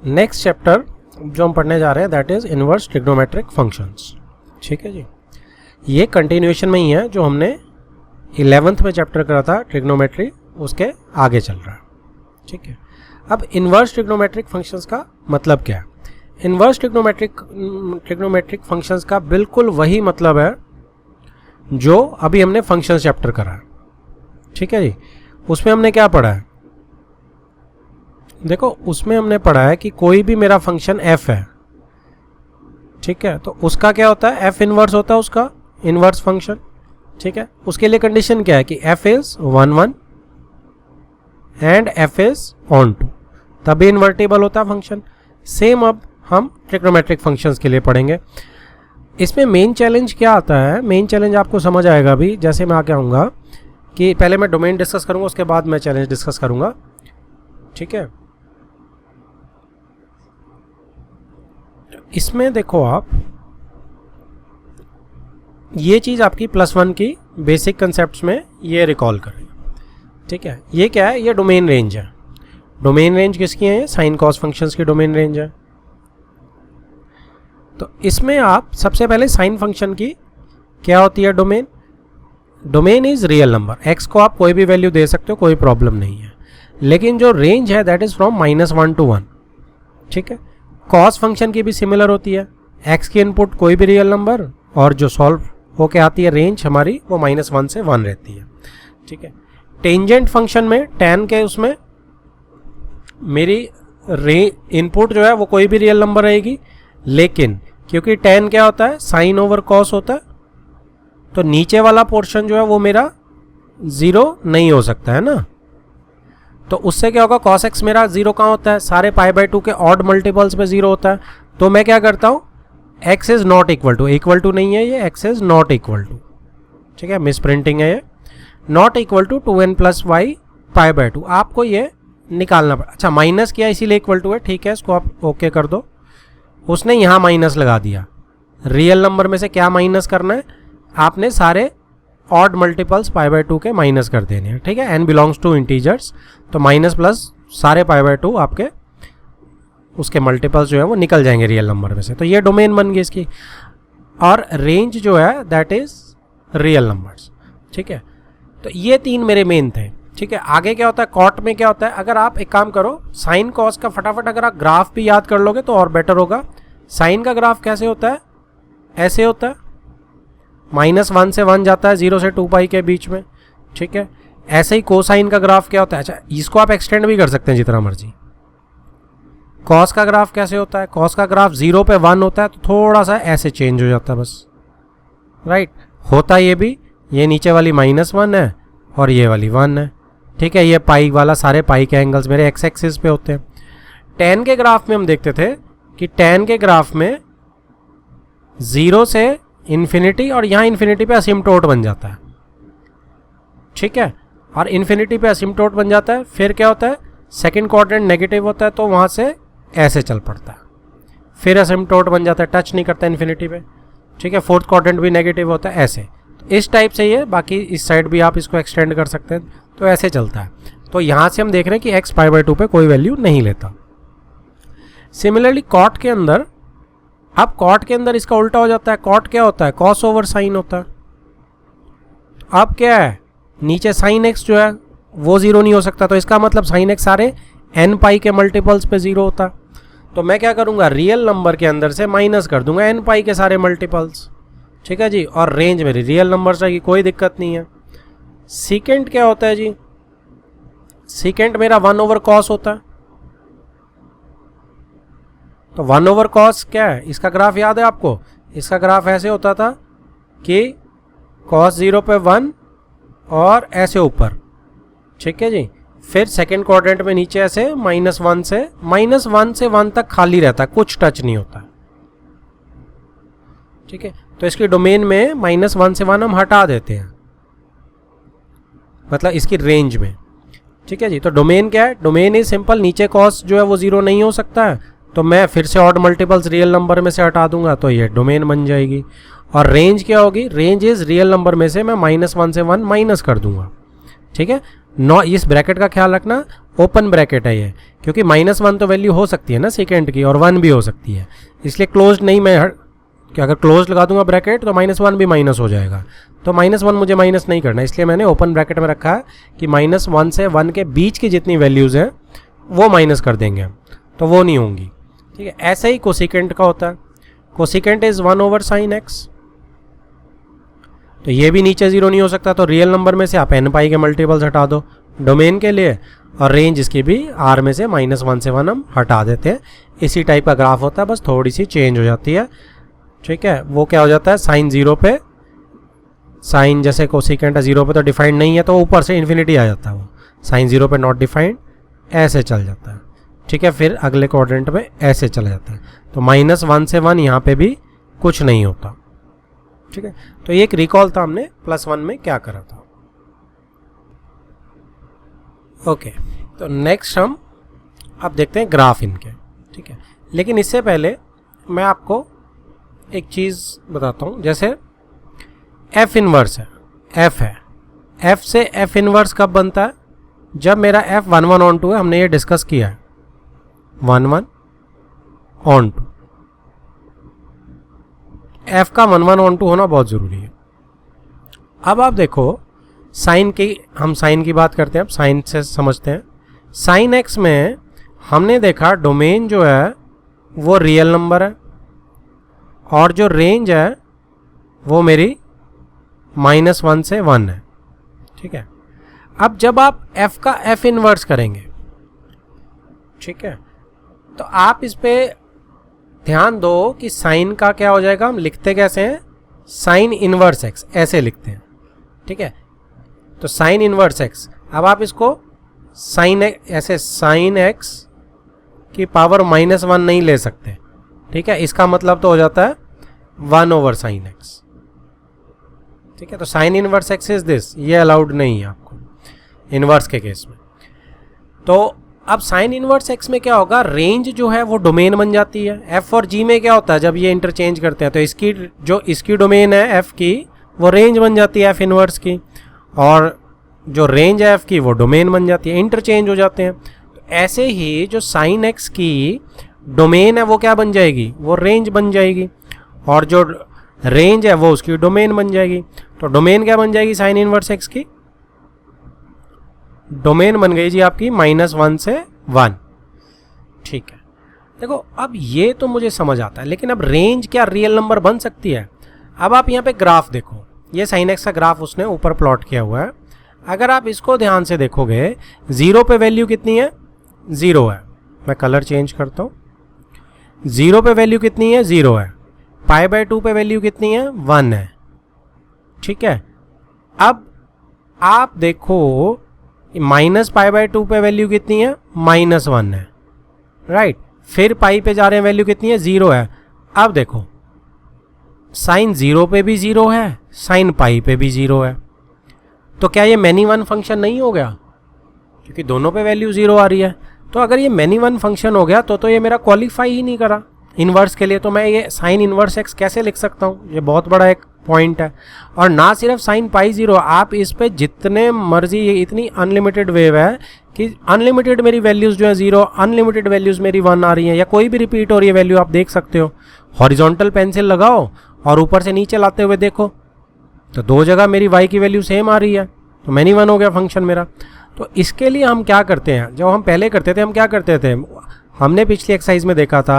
Next chapter जो हम पढ़ने जा रहे हैं that is inverse trigonometric functions. ठीक है जी, ये कंटिन्यूएशन में ही है जो हमने 11th में चैप्टर करा था ट्रिग्नोमेट्री, उसके आगे चल रहा है। ठीक है, अब इनवर्स ट्रिग्नोमेट्रिक फंक्शंस का मतलब क्या है? इनवर्स ट्रिग्नोमेट्रिक फंक्शंस का बिल्कुल वही मतलब है जो अभी हमने फंक्शंस चैप्टर करा है। ठीक है जी, उसमें हमने क्या पढ़ा है? देखो, उसमें हमने पढ़ा है कि कोई भी मेरा फंक्शन f है, ठीक है, तो उसका क्या होता है? f इनवर्स होता है उसका इनवर्स फंक्शन। ठीक है, उसके लिए कंडीशन क्या है कि f is 1 1 and f is on 2, तभी इन्वर्टेबल होता है फंक्शन। सेम अब हम ट्रिग्नोमेट्रिक फंक्शंस के लिए पढ़ेंगे। इसमें मेन चैलेंज क्या आता है? मेन चैलेंज आपको समझ आएगा अभी, जैसे मैं आगे आऊँगा कि पहले मैं डोमेन डिस्कस करूँगा, उसके बाद मैं चैलेंज डिस्कस करूँगा। ठीक है, इसमें देखो आप, ये चीज़ आपकी +1 की बेसिक कंसेप्ट्स में ये रिकॉल करें। ठीक है, ये क्या है? ये डोमेन रेंज है। डोमेन रेंज किसकी है? साइन कॉस फंक्शंस की डोमेन रेंज है। तो इसमें आप सबसे पहले साइन फंक्शन की क्या होती है domain? Domain is real number, x को आप कोई भी वैल्यू दे सकते हो, कोई प्रॉब्लम नहीं है, लेकिन जो रेंज है दैट इज फ्रॉम -1 to 1। ठीक है, कॉस फंक्शन की भी सिमिलर होती है, x की इनपुट कोई भी रियल नंबर और जो सॉल्व होके आती है रेंज हमारी वो -1 से 1 रहती है। ठीक है, टेंजेंट फंक्शन में tan के उसमें मेरी इनपुट जो है वो कोई भी रियल नंबर रहेगी, लेकिन क्योंकि tan क्या होता है? साइन ओवर कॉस होता है, तो नीचे वाला पोर्शन जो है वो मेरा 0 नहीं हो सकता है ना। तो उससे क्या होगा? cos x मेरा 0 कहाँ होता है? सारे π/2 के ऑड मल्टीपल्स पे 0 होता है। तो मैं क्या करता हूँ? x is not equal to नहीं है ये, x is not equal to, ठीक है, मिस प्रिंटिंग है ये, not equal to 2n + y π/2। आपको ये निकालना पड़ा। अच्छा, माइनस किया इसीलिए इक्वल टू है, ठीक है, इसको आप ओके कर दो। उसने यहाँ माइनस लगा दिया। रियल नंबर में से क्या माइनस करना है? आपने सारे ऑड मल्टीपल्स π/2 के माइनस कर देने हैं। ठीक है, n बिलोंग्स टू इंटीजर्स, तो माइनस प्लस सारे π/2 आपके उसके मल्टीपल्स जो है वो निकल जाएंगे रियल नंबर में से। तो ये डोमेन बन गई इसकी, और रेंज जो है दैट इज रियल नंबर्स। ठीक है, तो ये 3 मेरे मेन थे। ठीक है, आगे क्या होता है? कॉट में क्या होता है? अगर आप एक काम करो, साइन कॉस का फटाफट अगर आप ग्राफ भी याद कर लोगे तो और बेटर होगा। साइन का ग्राफ कैसे होता है? ऐसे होता है, -1 से 1 जाता है, 0 से 2π के बीच में। ठीक है, ऐसे ही कोसाइन का ग्राफ क्या होता है? अच्छा, इसको आप एक्सटेंड भी कर सकते हैं जितना मर्जी। कॉस का ग्राफ कैसे होता है? कॉस का ग्राफ 0 पे 1 होता है, तो थोड़ा सा ऐसे चेंज हो जाता है बस, राइट। होता ये भी, ये नीचे वाली -1 है और ये वाली 1 है। ठीक है, ये पाई वाला, सारे पाई के एंगल्स मेरे एक्स एक्सिस पे होते हैं। tan के ग्राफ में हम देखते थे कि tan के ग्राफ में 0 से इन्फिनिटी और यहाँ इन्फिनिटी पे असिम्प्टोट बन जाता है। ठीक है, और इन्फिनिटी पे असिम्प्टोट बन जाता है, फिर क्या होता है? सेकंड क्वाड्रेंट नेगेटिव होता है, तो वहाँ से ऐसे चल पड़ता है, फिर असिम्प्टोट बन जाता है, टच नहीं करता इन्फिनिटी पे। ठीक है, फोर्थ क्वाड्रेंट भी नेगेटिव होता है, ऐसे। तो इस टाइप से ये, बाकी इस साइड भी आप इसको एक्सटेंड कर सकते हैं, तो ऐसे चलता है। तो यहाँ से हम देख रहे हैं कि x π/2 पे कोई वैल्यू नहीं लेता। सिमिलरली कॉट के अंदर, अब कॉट के अंदर इसका उल्टा हो जाता है। कॉट क्या होता है? कॉस ओवर साइन होता है। अब क्या है? नीचे साइन x जो है वो 0 नहीं हो सकता, तो इसका मतलब साइन x सारे nπ के मल्टीपल्स पे 0 होता है। तो मैं क्या करूँगा? रियल नंबर के अंदर से माइनस कर दूंगा nπ के सारे मल्टीपल्स। ठीक है जी, और रेंज मेरी रियल नंबर्स रहेगी, कोई दिक्कत नहीं है। सीकेंट क्या होता है जी? सीकेंट मेरा 1/cos होता है। तो 1/cos क्या है? इसका ग्राफ याद है आपको? इसका ग्राफ ऐसे होता था कि cos 0 पे 1 और ऐसे ऊपर। ठीक है जी, फिर सेकंड क्वाड्रेंट में नीचे ऐसे -1 से 1 तक खाली रहता है, कुछ टच नहीं होता। ठीक है, तो इसकी डोमेन में -1 से 1 हम हटा देते हैं, मतलब इसकी रेंज में। ठीक है जी, तो डोमेन क्या है? डोमेन इज सिंपल, नीचे कॉस जो है वो 0 नहीं हो सकता है, तो मैं फिर से ऑड मल्टीपल्स रियल नंबर में से हटा दूंगा, तो ये डोमेन बन जाएगी। और रेंज क्या होगी? रेंज इज रियल नंबर में से मैं -1 से 1 माइनस कर दूंगा। ठीक है, इस ब्रैकेट का ख्याल रखना, ओपन ब्रैकेट है ये, क्योंकि -1 तो वैल्यू हो सकती है ना सेकेंड की, और 1 भी हो सकती है, इसलिए क्लोज नहीं मैं कि अगर क्लोज लगा दूंगा ब्रैकेट तो -1 भी माइनस हो जाएगा, तो -1 मुझे माइनस नहीं करना, इसलिए मैंने ओपन ब्रैकेट में रखा है कि -1 से 1 के बीच की जितनी वैल्यूज़ हैं वो माइनस कर देंगे हम, तो वो नहीं होंगी। ठीक है, ऐसे ही कोसिकेंट का होता है, कोसिकेंट इज़ 1/sin x, तो ये भी नीचे 0 नहीं हो सकता, तो रियल नंबर में से आप n पाई के मल्टीपल्स हटा दो डोमेन के लिए, और रेंज इसकी भी r में से -1 से 1 हम हटा देते हैं। इसी टाइप का ग्राफ होता है, बस थोड़ी सी चेंज हो जाती है। ठीक है, वो क्या हो जाता है, साइन 0 पे, साइन जैसे कोसिकेंट है 0 पे तो डिफाइंड नहीं है, तो ऊपर से इन्फिनिटी आ जाता है, वो साइन 0 पे नॉट डिफाइंड ऐसे चल जाता है। ठीक है, फिर अगले क्वाड्रेंट में ऐसे चला जाता है, तो -1 से 1 यहाँ पे भी कुछ नहीं होता। ठीक है, तो ये एक रिकॉल था हमने +1 में क्या करा था। ओके, तो नेक्स्ट हम अब देखते हैं ग्राफ इनके। ठीक है, लेकिन इससे पहले मैं आपको एक चीज़ बताता हूँ, जैसे f इनवर्स है, f है, f से f इनवर्स कब बनता है, जब मेरा f 1 on 2 है, हमने ये डिस्कस किया है 1 on 2, f का 1 on 2 होना बहुत ज़रूरी है। अब आप देखो साइन की, हम साइन की बात करते हैं, अब साइन से समझते हैं। साइन x में हमने देखा डोमेन जो है वो रियल नंबर है, और जो रेंज है वो मेरी -1 से 1 है। ठीक है, अब जब आप f का f इनवर्स करेंगे, ठीक है, तो आप इस पे ध्यान दो कि साइन का क्या हो जाएगा, हम लिखते कैसे हैं, साइन इनवर्स x ऐसे लिखते हैं। ठीक है, तो साइन इनवर्स x, अब आप इसको साइन ऐसे साइन x की पावर -1 नहीं ले सकते। ठीक है, इसका मतलब तो हो जाता है 1/sin x। ठीक है, तो sign inverse x is this, ये अलाउड नहीं है आपको इनवर्स के केस में। तो अब साइन इनवर्स x में क्या होगा, रेंज जो है वो डोमेन बन जाती है। f और g में क्या होता है, जब ये इंटरचेंज करते हैं तो इसकी जो इसकी डोमेन है f की, वो रेंज बन जाती है f इनवर्स की, और जो रेंज है f की वो डोमेन बन जाती है, इंटरचेंज हो जाते हैं। तो ऐसे ही जो साइन x की डोमेन है वो क्या बन जाएगी, वो रेंज बन जाएगी, और जो रेंज है वो उसकी डोमेन बन जाएगी। तो डोमेन क्या बन जाएगी साइन इनवर्स x की, डोमेन बन गई जी आपकी -1 से 1। ठीक है, देखो अब ये तो मुझे समझ आता है, लेकिन अब रेंज क्या रियल नंबर बन सकती है। अब आप यहाँ पे ग्राफ देखो, ये साइन x का ग्राफ उसने ऊपर प्लॉट किया हुआ है। अगर आप इसको ध्यान से देखोगे, 0 पे वैल्यू कितनी है, 0 है, मैं कलर चेंज करता हूँ, 0 पे वैल्यू कितनी है, 0 है, π/2 पे वैल्यू कितनी है, 1 है। ठीक है, अब आप देखो -π/2 पे वैल्यू कितनी है, -1 है, राइट। फिर पाई पे जा रहे हैं, वैल्यू कितनी है, 0 है। अब देखो साइन 0 पे भी 0 है, साइन पाई पे भी 0 है, तो क्या ये मैनी वन फंक्शन नहीं हो गया, क्योंकि दोनों पे वैल्यू 0 आ रही है। तो अगर ये मैनी वन फंक्शन हो गया तो ये मेरा क्वालिफाई ही नहीं करा इन्वर्स के लिए, तो मैं ये साइन इन्वर्स x कैसे लिख सकता हूँ, ये बहुत बड़ा एक पॉइंट है। और ना सिर्फ साइन पाई 0, आप इस पे जितने मर्जी, ये इतनी अनलिमिटेड वेव है कि अनलिमिटेड मेरी वैल्यूज़ जो है 0, अनलिमिटेड वैल्यूज़ मेरी 1 आ रही हैं, या कोई भी रिपीट हो रही है वैल्यू, आप देख सकते हो। हॉरिजॉन्टल पेंसिल लगाओ और ऊपर से नीचे लाते हुए देखो, तो 2 जगह मेरी y की वैल्यू सेम आ रही है, तो मैनी वन हो गया फंक्शन मेरा। तो इसके लिए हम क्या करते हैं, जो हम पहले करते थे, हम क्या करते थे, हमने पिछली एक्सरसाइज में देखा था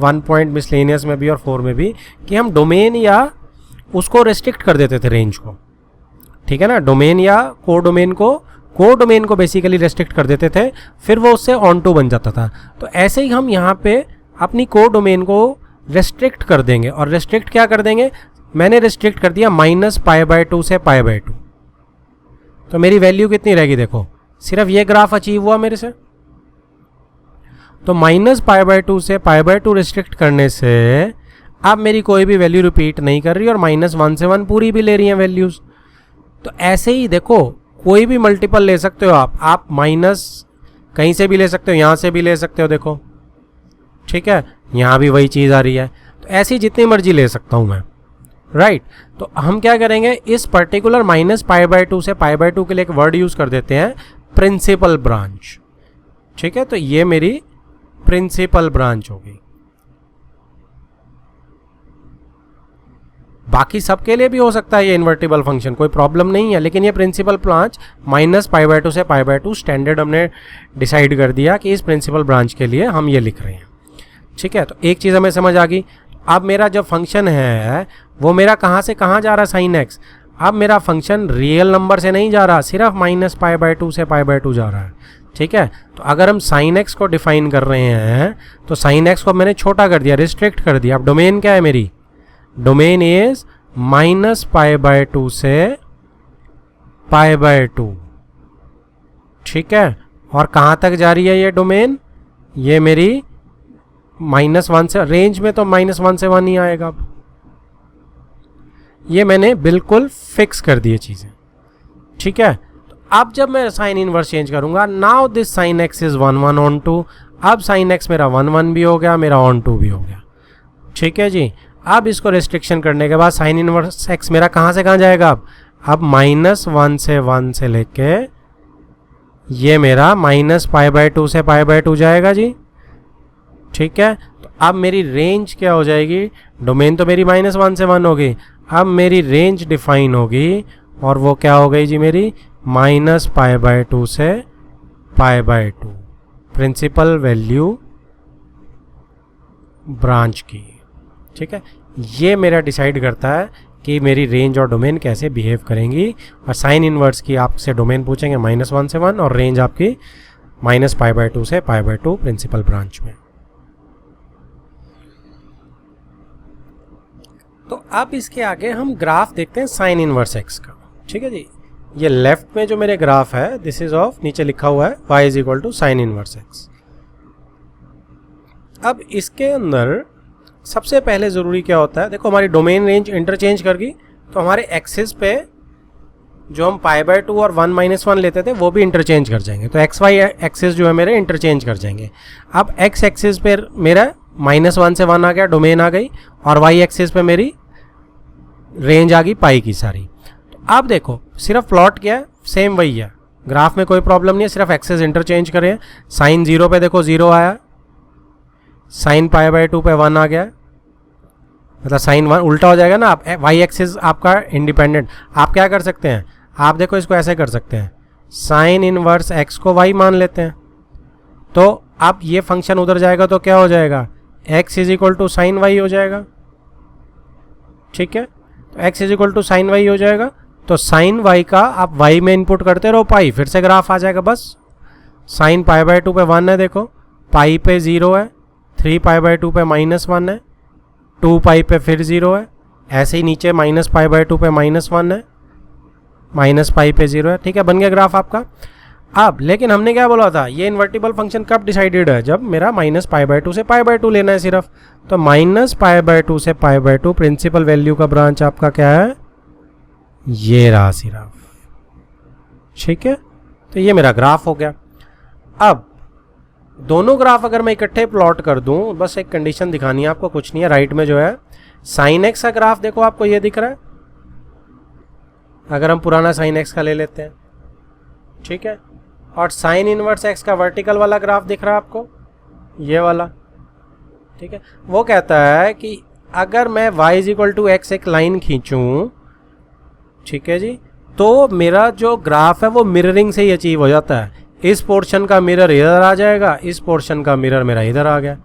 1 पॉइंट मिसलेनियस में भी और 4 में भी, कि हम डोमेन या उसको रेस्ट्रिक्ट कर देते थे रेंज को। ठीक है ना, डोमेन या कोडोमेन को बेसिकली रेस्ट्रिक्ट कर देते थे, फिर वो उससे ऑन टू बन जाता था। तो ऐसे ही हम यहाँ पे अपनी कोडोमेन को रेस्ट्रिक्ट कर देंगे, और रेस्ट्रिक्ट क्या कर देंगे, मैंने रेस्ट्रिक्ट कर दिया -π/2 से π/2, तो मेरी वैल्यू कितनी रहेगी, देखो सिर्फ ये ग्राफ अचीव हुआ मेरे से, तो -π/2 से π/2 रेस्ट्रिक्ट करने से अब मेरी कोई भी वैल्यू रिपीट नहीं कर रही, और -1 से 1 पूरी भी ले रही हैं वैल्यूज़। तो ऐसे ही देखो कोई भी मल्टीपल ले सकते हो आप माइनस कहीं से भी ले सकते हो, यहाँ से भी ले सकते हो, देखो ठीक है, यहाँ भी वही चीज़ आ रही है, तो ऐसी जितनी मर्जी ले सकता हूँ मैं, राइट। तो हम क्या करेंगे, इस पर्टिकुलर -π/2 से π/2 के लिए एक वर्ड यूज़ कर देते हैं, प्रिंसिपल ब्रांच। ठीक है, तो ये मेरी प्रिंसिपल ब्रांच होगी। बाकी सबके लिए भी हो सकता है ये इन्वर्टिबल फंक्शन, कोई प्रॉब्लम नहीं है, लेकिन ये प्रिंसिपल ब्रांच -π/2 से π/2 स्टैंडर्ड हमने डिसाइड कर दिया कि इस प्रिंसिपल ब्रांच के लिए हम ये लिख रहे हैं। ठीक है, तो एक चीज़ हमें समझ आ गई। अब मेरा जो फंक्शन है वो मेरा कहाँ से कहाँ जा रहा है, साइन एक्स। अब मेरा फंक्शन रियल नंबर से नहीं जा रहा, सिर्फ -π/2 से π/2 जा रहा है। ठीक है, तो अगर हम साइन एक्स को डिफाइन कर रहे हैं तो साइन एक्स को मैंने छोटा कर दिया, रिस्ट्रिक्ट कर दिया। अब डोमेन क्या है मेरी, डोमेन इज -π/2 से π/2। ठीक है, और कहाँ तक जा रही है ये डोमेन, ये मेरी -1 से, रेंज में तो -1 से 1 ही आएगा। अब ये मैंने बिल्कुल फिक्स कर दिए चीज़ें। ठीक है, तो अब जब मैं साइन इनवर्स चेंज करूंगा, now this sine x is 1 1 on 2। अब साइन एक्स मेरा 1 1 भी हो गया, मेरा ऑन 2 भी हो गया। ठीक है जी, अब इसको रेस्ट्रिक्शन करने के बाद साइन इनवर्स एक्स मेरा कहाँ से कहाँ जाएगा, अब -1 से 1 से लेके ये मेरा -π/2 से π/2 जाएगा जी। ठीक है, तो अब मेरी रेंज क्या हो जाएगी, डोमेन तो मेरी -1 से 1 होगी, अब मेरी रेंज डिफाइन होगी और वो क्या हो गई जी मेरी -π/2 से π/2 प्रिंसिपल वैल्यू ब्रांच की। ठीक है, ये मेरा डिसाइड करता है कि मेरी रेंज और डोमेन कैसे बिहेव करेंगी। और साइन इनवर्स की आपसे डोमेन पूछेंगे -1 से 1 और रेंज आपकी -π/2 से π/2 प्रिंसिपल ब्रांच में। तो अब इसके आगे हम ग्राफ देखते हैं साइन इनवर्स एक्स का। ठीक है जी, ये लेफ्ट में जो मेरे ग्राफ है दिस इज ऑफ, नीचे लिखा हुआ है y = साइन इनवर्स एक्स। अब इसके अंदर सबसे पहले ज़रूरी क्या होता है, देखो हमारी डोमेन रेंज इंटरचेंज कर गई, तो हमारे एक्सिस पे जो हम π/2 और 1 - 1 लेते थे वो भी इंटरचेंज कर जाएंगे। तो एक्स वाई एक्सिस जो है मेरे इंटरचेंज कर जाएंगे। अब एक्स एक्सिस पे मेरा -1 से 1 आ गया, डोमेन आ गई, और वाई एक्सिस पे मेरी रेंज आ गई पाई की सारी। तो अब देखो सिर्फ प्लॉट क्या है, सेम वही है, ग्राफ में कोई प्रॉब्लम नहीं है, सिर्फ एक्सिस इंटरचेंज करें। साइन 0 पे देखो 0 आया, साइन π/2 पे 1 आ गया, मतलब साइन 1 उल्टा हो जाएगा ना। आप वाई एक्सिस आपका इंडिपेंडेंट, आप क्या कर सकते हैं, आप देखो इसको ऐसे कर सकते हैं, साइन इनवर्स एक्स को वाई मान लेते हैं, तो अब ये फंक्शन उधर जाएगा तो क्या हो जाएगा, x = साइन वाई हो जाएगा। ठीक है, तो x = साइन वाई हो जाएगा, तो साइन वाई का आप वाई में इनपुट करते रहो पाई, फिर से ग्राफ आ जाएगा। बस साइन π/2 पे 1 है, देखो पाई पे 0 है, 3π/2 पे -1 है, 2 पाई पे फिर 0 है, ऐसे ही नीचे -π/2 पे -1 है, -पाई पे 0 है। ठीक है, बन गया ग्राफ आपका। अब लेकिन हमने क्या बोला था, ये इन्वर्टिबल फंक्शन कब डिसाइडेड है, जब मेरा -π/2 से π/2 लेना है सिर्फ। तो -π/2 से π/2 प्रिंसिपल वैल्यू का ब्रांच आपका क्या है, ये रहा सिर्फ। ठीक है, तो ये मेरा ग्राफ हो गया। अब दोनों ग्राफ अगर मैं इकट्ठे प्लॉट कर दूं, बस एक कंडीशन दिखानी है आपको, कुछ नहीं है। राइट में जो है साइन एक्स का ग्राफ देखो आपको ये दिख रहा है, अगर हम पुराना साइन एक्स का ले लेते हैं। ठीक है, और साइन इनवर्स एक्स का वर्टिकल वाला ग्राफ दिख रहा है आपको, ये वाला। ठीक है, वो कहता है कि अगर मैं y = x एक लाइन खींचूं, ठीक है जी, तो मेरा जो ग्राफ है वो मिररिंग से ही अचीव हो जाता है। इस पोर्शन का मिरर इधर आ जाएगा, इस पोर्शन का मिरर मेरा इधर आ गया।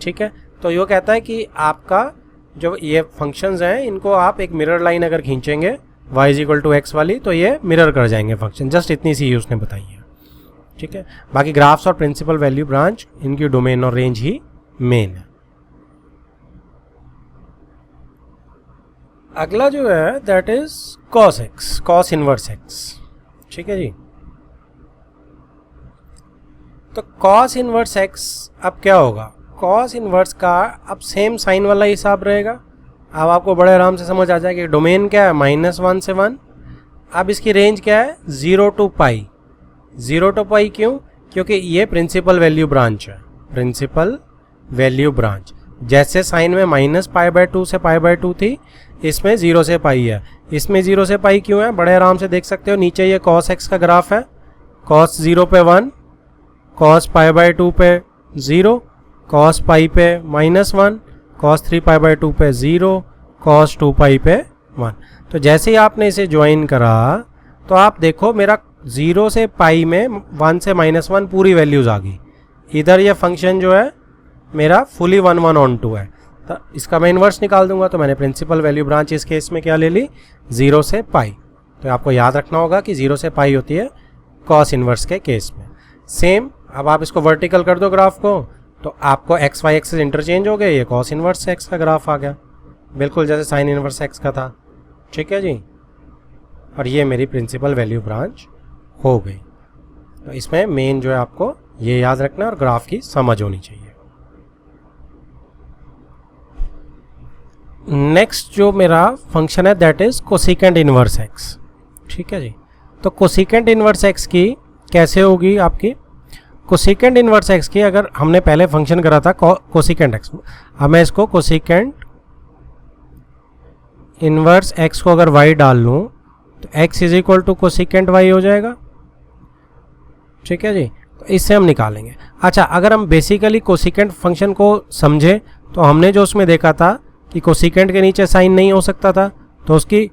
ठीक है, तो ये कहता है कि आपका जो ये फंक्शंस हैं इनको आप एक मिरर लाइन अगर खींचेंगे y = x वाली, तो ये मिरर कर जाएंगे फंक्शन। जस्ट इतनी सी ही उसने बताई है। ठीक है, बाकी ग्राफ्स और प्रिंसिपल वैल्यू ब्रांच इनकी डोमेन और रेंज ही मेन है। अगला जो है that is cos x, cos inverse x। ठीक है जी, तो cos इनवर्स x अब क्या होगा, cos इनवर्स का अब सेम साइन वाला हिसाब रहेगा। अब आपको बड़े आराम से समझ आ जाएगा कि डोमेन क्या है -1 से 1। अब इसकी रेंज क्या है 0 to π। 0 to π क्यों, क्योंकि ये प्रिंसिपल वैल्यू ब्रांच है, प्रिंसिपल वैल्यू ब्रांच। जैसे साइन में -π/2 से π/2 थी, इसमें 0 से π है। इसमें 0 से π क्यों है, बड़े आराम से देख सकते हो, नीचे ये cos x का ग्राफ है, कॉस 0 पे 1, कॉस पाई बाय 2 पे 0, कॉस पाई पे -1, कॉस 3 पाई बाय 2 पे 0, कॉस 2 पाई पे 1। तो जैसे ही आपने इसे ज्वाइन करा तो आप देखो मेरा 0 से पाई में 1 से -1 पूरी वैल्यूज़ आ गई। इधर ये फंक्शन जो है मेरा फुली 1 1 ऑन 2 है, तो इसका मैं इन्वर्स निकाल दूंगा। तो मैंने प्रिंसिपल वैल्यू ब्रांच इस केस में क्या ले ली, 0 से पाई। तो आपको याद रखना होगा कि 0 से पाई होती है कॉस इन्वर्स के केस में। सेम अब आप इसको वर्टिकल कर दो ग्राफ को, तो आपको एक्स वाई एक्सिस इंटरचेंज हो गए, ये कॉस इन्वर्स एक्स का ग्राफ आ गया, बिल्कुल जैसे साइन इन्वर्स एक्स का था। ठीक है जी, और ये मेरी प्रिंसिपल वैल्यू ब्रांच हो गई। तो इसमें मेन जो है आपको ये याद रखना और ग्राफ की समझ होनी चाहिए। नेक्स्ट जो मेरा फंक्शन है that is cosecant inverse x. ठीक है जी, तो कोसिकेंट इनवर्स एक्स की कैसे होगी आपकी, कोसिकेंट इनवर्स एक्स की अगर हमने पहले फंक्शन करा था कोसिकेंट एक्स, अब मैं इसको कोसिकेंट इनवर्स एक्स को अगर y डाल लूँ तो x is equal to cosecant y हो जाएगा। ठीक है जी, तो इससे हम निकालेंगे। अच्छा, अगर हम बेसिकली कोसिकेंट फंक्शन को समझे तो हमने जो उसमें देखा था कि कोसिकेंट के नीचे साइन नहीं हो सकता था, तो उसकी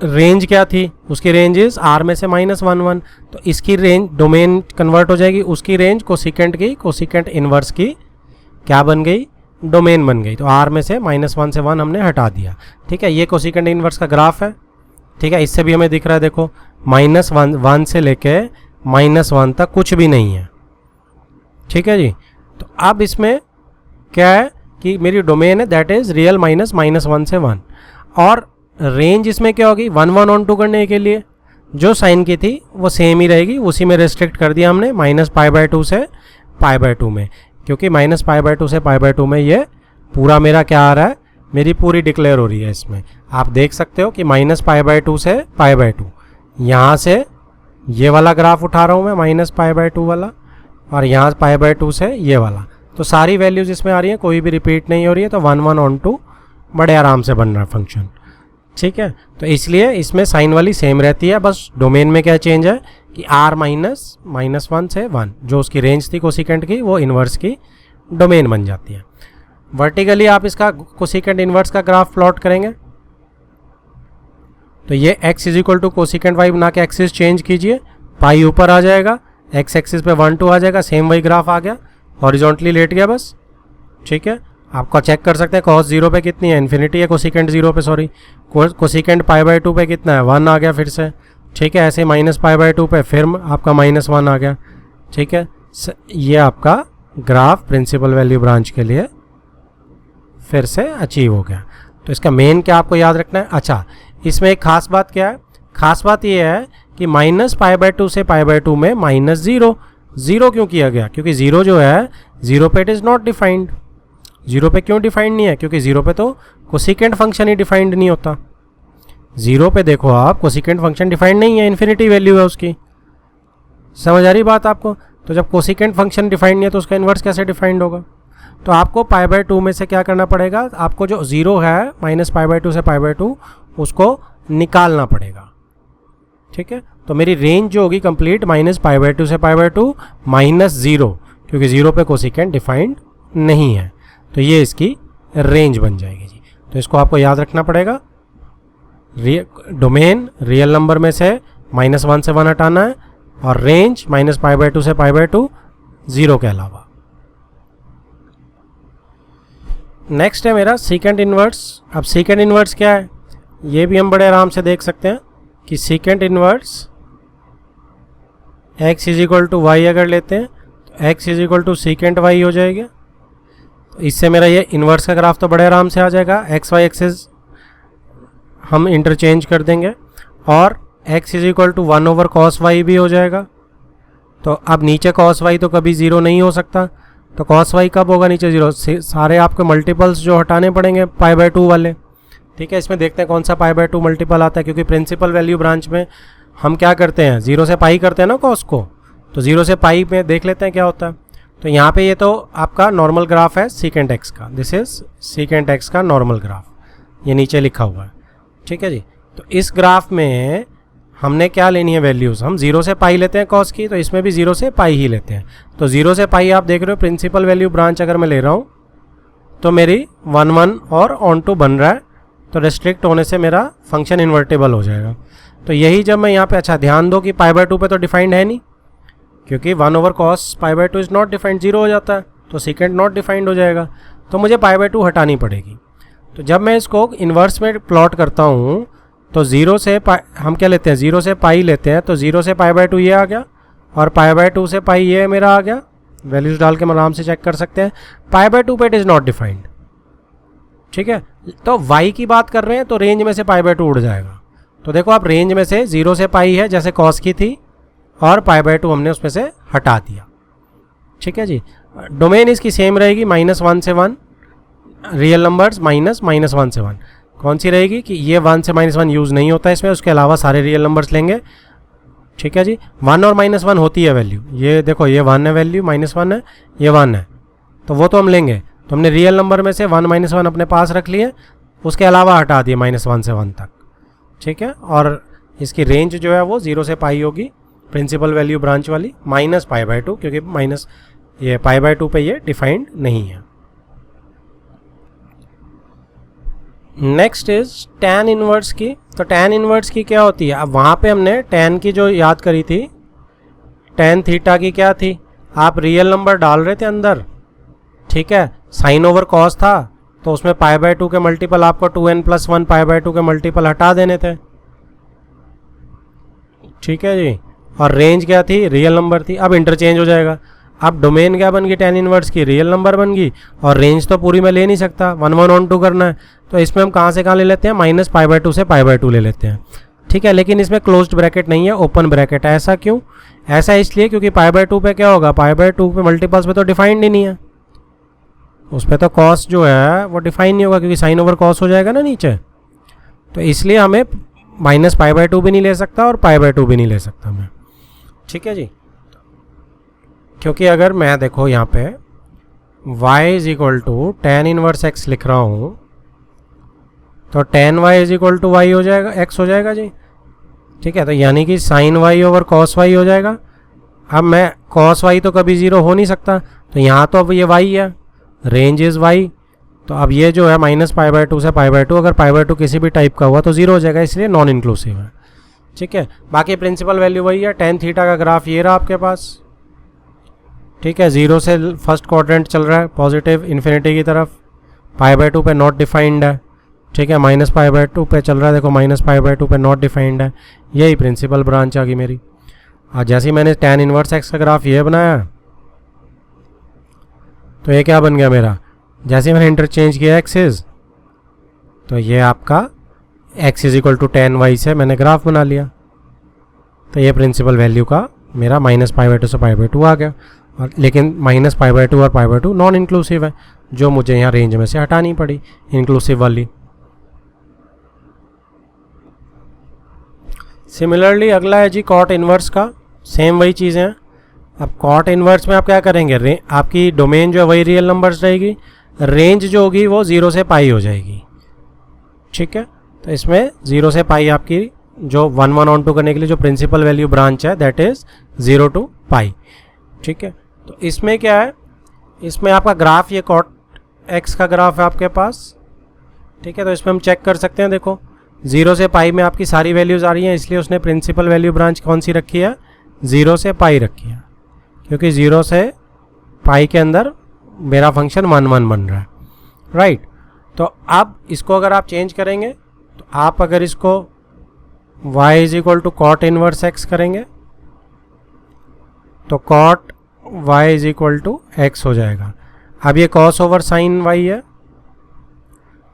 रेंज क्या थी, उसकी रेंज इज r में से -1 1। तो इसकी रेंज डोमेन कन्वर्ट हो जाएगी, उसकी रेंज कोसिकेंट की, कोसिकेंट इनवर्स की क्या बन गई, डोमेन बन गई। तो r में से -1 से 1 हमने हटा दिया। ठीक है, ये कोसिकेंट इनवर्स का ग्राफ है। ठीक है, इससे भी हमें दिख रहा है, देखो -1 से लेके -1 तक कुछ भी नहीं है। ठीक है जी, तो अब इसमें क्या है कि मेरी डोमेन है दैट इज रियल -1 से 1, और रेंज इसमें क्या होगी 1 1 ऑन 2 करने के लिए जो साइन की थी वो सेम ही रहेगी, उसी में रेस्ट्रिक्ट कर दिया हमने -π/2 से π/2 में, क्योंकि -π/2 से π/2 में ये पूरा मेरा क्या आ रहा है, मेरी पूरी डिक्लेयर हो रही है। इसमें आप देख सकते हो कि -π/2 से π/2, यहाँ से ये वाला ग्राफ उठा रहा हूँ मैं -π/2 वाला, और यहाँ π/2 से ये वाला, तो सारी वैल्यूज़ इसमें आ रही हैं, कोई भी रिपीट नहीं हो रही है। तो 1 1 ऑन 2 बड़े आराम से बन रहा है फंक्शन। ठीक है, तो इसलिए इसमें साइन वाली सेम रहती है, बस डोमेन में क्या चेंज है कि r -1 से 1 जो उसकी रेंज थी कोसिकेंट की, वो इन्वर्स की डोमेन बन जाती है। वर्टिकली आप इसका कोसिकेंट इन्वर्स का ग्राफ प्लॉट करेंगे तो ये x is equal to cosecant y बना के एक्सिस चेंज कीजिए, पाई ऊपर आ जाएगा, x एक्सिस पे 1 2 आ जाएगा, सेम वही ग्राफ आ गया, हॉरिजॉन्टली लेट गया बस। ठीक है, आपको चेक कर सकते हैं कॉस 0 पे कितनी है, इन्फिनिटी है, कोसिकेंट 0 पे सॉरी, कोसिकेंट π/2 पे कितना है 1 आ गया फिर से। ठीक है, ऐसे -π/2 पे फिर आपका -1 आ गया। ठीक है, ये आपका ग्राफ प्रिंसिपल वैल्यू ब्रांच के लिए फिर से अचीव हो गया। तो इसका मेन क्या आपको याद रखना है। अच्छा, इसमें एक खास बात क्या है, खास बात ये है कि -π/2 से π/2 में -0 क्यों किया गया, क्योंकि 0 जो है 0 पे इट इज़ नॉट डिफाइंड। 0 पे क्यों डिफाइंड नहीं है, क्योंकि 0 पे तो कोसिकेंट फंक्शन ही डिफाइंड नहीं होता। 0 पे देखो आप, कोसिकेंट फंक्शन डिफाइंड नहीं है, इन्फिनिटी वैल्यू है उसकी। समझ आ रही बात आपको। तो जब कोसिकेंट फंक्शन डिफाइंड नहीं है तो उसका इन्वर्स कैसे डिफाइंड होगा। तो आपको π/2 में से क्या करना पड़ेगा, आपको जो 0 है -π/2 से π/2 उसको निकालना पड़ेगा। ठीक है, तो मेरी रेंज जो होगी कंप्लीट -π/2 से π/2 -0, क्योंकि 0 पे कोसिकेंट डिफाइंड नहीं है, तो ये इसकी रेंज बन जाएगी जी। तो इसको आपको याद रखना पड़ेगा, डोमेन रियल नंबर में से -1 से 1 हटाना है, और रेंज -π/2 से π/2 0 के अलावा। नेक्स्ट है मेरा सीकेंट इनवर्स। अब सीकेंट इनवर्स क्या है, ये भी हम बड़े आराम से देख सकते हैं कि secant inverse x is equal to Y अगर लेते हैं तो x is equal to secant Y हो जाएगा। तो इससे मेरा ये इन्वर्स का ग्राफ तो बड़े आराम से आ जाएगा, एक्स वाई एक्सिस हम इंटरचेंज कर देंगे, और x is equal to 1/cos y भी हो जाएगा। तो अब नीचे cos y तो कभी 0 नहीं हो सकता, तो cos y कब होगा नीचे 0, सारे आपके मल्टीपल्स जो हटाने पड़ेंगे π/2 वाले। ठीक है, इसमें देखते हैं कौन सा π/2 मल्टीपल आता है, क्योंकि प्रिंसिपल वैल्यू ब्रांच में हम क्या करते हैं 0 से पाई करते हैं ना cos को, तो 0 से पाई में देख लेते हैं क्या होता है। तो यहाँ पे ये तो आपका नॉर्मल ग्राफ है सीकेंट एक्स का, दिस इज सीकेंट एक्स का नॉर्मल ग्राफ, ये नीचे लिखा हुआ है। ठीक है जी, तो इस ग्राफ में हमने क्या लेनी है वैल्यूज़, हम 0 से पाई लेते हैं कॉस की, तो इसमें भी 0 से पाई ही लेते हैं। तो 0 से पाई आप देख रहे हो प्रिंसिपल वैल्यू ब्रांच अगर मैं ले रहा हूँ तो मेरी 1 1 और ऑन टू बन रहा है, तो रेस्ट्रिक्ट होने से मेरा फंक्शन इन्वर्टेबल हो जाएगा। तो यही जब मैं यहाँ पे, अच्छा ध्यान दो कि पाई बाय 2 पे तो डिफाइंड है नहीं, क्योंकि 1 over cos pi by 2 is not defined, 0 हो जाता है, तो सेकेंड नॉट डिफाइंड हो जाएगा, तो मुझे पाई बाय 2 हटानी पड़ेगी। तो जब मैं इसको इन्वर्स में प्लॉट करता हूँ तो 0 से हम क्या लेते हैं, 0 से पाई लेते हैं, तो 0 से पाई बाय 2 ये आ गया और पाई बाय 2 से पाई ये मेरा आ गया। वैल्यूज डाल के हम आराम से चेक कर सकते हैं। पाई बाय 2 पे इट इज़ नॉट डिफाइंड, ठीक है। तो y की बात कर रहे हैं तो रेंज में से पाई बाय 2 उड़ जाएगा। तो देखो आप रेंज में से 0 से पाई है जैसे कॉस की थी, और पाई बाय 2 हमने उसमें से हटा दिया, ठीक है जी। डोमेन इसकी सेम रहेगी -1 से 1, रियल नंबर्स -1 से 1। कौन सी रहेगी कि ये 1 से -1 यूज़ नहीं होता है इसमें, उसके अलावा सारे रियल नंबर्स लेंगे, ठीक है जी। 1 और -1 होती है वैल्यू, ये देखो ये 1 है वैल्यू, -1 है, ये 1 है, तो वो तो हम लेंगे। तो हमने रियल नंबर में से 1 -1 अपने पास रख लिए, उसके अलावा हटा दिए -1 से 1 तक, ठीक है। और इसकी रेंज जो है वो 0 से पाई होगी, प्रिंसिपल वैल्यू ब्रांच वाली, -पाई बाय 2, क्योंकि ये पाई बाय 2 पे ये डिफाइंड नहीं है। नेक्स्ट इज tan इनवर्स की। तो tan इनवर्स की क्या होती है, अब वहाँ पे हमने tan की जो याद करी थी, tan थीटा की क्या थी, आप रियल नंबर डाल रहे थे अंदर, ठीक है, साइन ओवर कॉस था, तो उसमें पाई बाय 2 के मल्टीपल आपको 2n+1 पाई बाय 2 के मल्टीपल हटा देने थे, ठीक है जी। और रेंज क्या थी, रियल नंबर थी। अब इंटरचेंज हो जाएगा, अब डोमेन क्या बन गई tan इनवर्स की, रियल नंबर बन गई, और रेंज तो पूरी मैं ले नहीं सकता, 1 1 ऑन 2 करना है, तो इसमें हम कहाँ से कहाँ ले लेते हैं, -पाई बाय 2 से पाई बाय 2 ले लेते हैं, ठीक है। लेकिन इसमें क्लोज्ड ब्रैकेट नहीं है, ओपन ब्रैकेट है। ऐसा क्यों, ऐसा इसलिए क्योंकि पाई बाय 2 पे क्या होगा, पाई बाय 2 पे मल्टीपल्स पे तो डिफाइंड ही नहीं है, उस पर तो कॉस जो है वो डिफाइन नहीं होगा, क्योंकि साइन ओवर कॉस हो जाएगा ना नीचे, तो इसलिए हमें -पाई बाय 2 भी नहीं ले सकता और पाई बाय 2 भी नहीं ले सकता मैं, ठीक है जी। क्योंकि अगर मैं देखो यहाँ पे y = tan इनवर्स x लिख रहा हूँ, तो tan y = y हो जाएगा, x हो जाएगा जी, ठीक है। तो यानी कि sin y over cos y हो जाएगा। अब मैं cos y तो कभी 0 हो नहीं सकता, तो यहाँ तो अब ये y है, रेंज इज़ y, तो अब ये जो है -पाई बाय 2 से पाई बाय 2, अगर पाई बाय 2 किसी भी टाइप का हुआ तो 0 हो जाएगा, इसलिए नॉन इंक्लूसिव है, ठीक है। बाकी प्रिंसिपल वैल्यू वही है। tan थीटा का ग्राफ ये रहा आपके पास, ठीक है, 0 से फर्स्ट क्वाड्रेंट चल रहा है पॉजिटिव इन्फिनिटी की तरफ, पाई बाय 2 पे नॉट डिफाइंड है, ठीक है, -पाई बाय 2 पे चल रहा है, देखो -पाई बाय 2 पे नॉट डिफाइंड है, यही प्रिंसिपल ब्रांच आ गई मेरी। और जैसे ही मैंने tan इनवर्स x का ग्राफ ये बनाया, तो ये क्या बन गया मेरा, जैसे मैंने इंटरचेंज किया एक्सिस, तो ये आपका x = tan y से मैंने ग्राफ बना लिया, तो ये प्रिंसिपल वैल्यू का मेरा -पाई बाय 2 से पाई बाय 2 आ गया। और लेकिन -पाई बाय 2 और पाई बाय 2 नॉन इंक्लूसिव है, जो मुझे यहाँ रेंज में से हटानी पड़ी, इंक्लूसिव वाली। सिमिलरली अगला है जी कॉट इनवर्स का, सेम वही चीज़ें हैं। अब कॉट इनवर्स में आप क्या करेंगे, आपकी डोमेन जो है वही रियल नंबर्स रहेगी, रेंज जो होगी वो 0 से पाई हो जाएगी, ठीक है। तो इसमें 0 से पाई आपकी जो 1 1 ऑन 2 करने के लिए जो प्रिंसिपल वैल्यू ब्रांच है दैट इज़ 0 to पाई, ठीक है। तो इसमें क्या है, इसमें आपका ग्राफ ये कॉट एक्स का ग्राफ है आपके पास, ठीक है। तो इसमें हम चेक कर सकते हैं, देखो 0 से पाई में आपकी सारी वैल्यूज़ आ रही हैं, इसलिए उसने प्रिंसिपल वैल्यू ब्रांच कौन सी रखी है, 0 से पाई रखी है, क्योंकि 0 से पाई के अंदर मेरा फंक्शन 1 1 बन रहा है, राइट। तो अब इसको अगर आप चेंज करेंगे, तो आप अगर इसको y = cot इनवर्स x करेंगे, तो cot y = x हो जाएगा। अब ये cos ओवर साइन y है,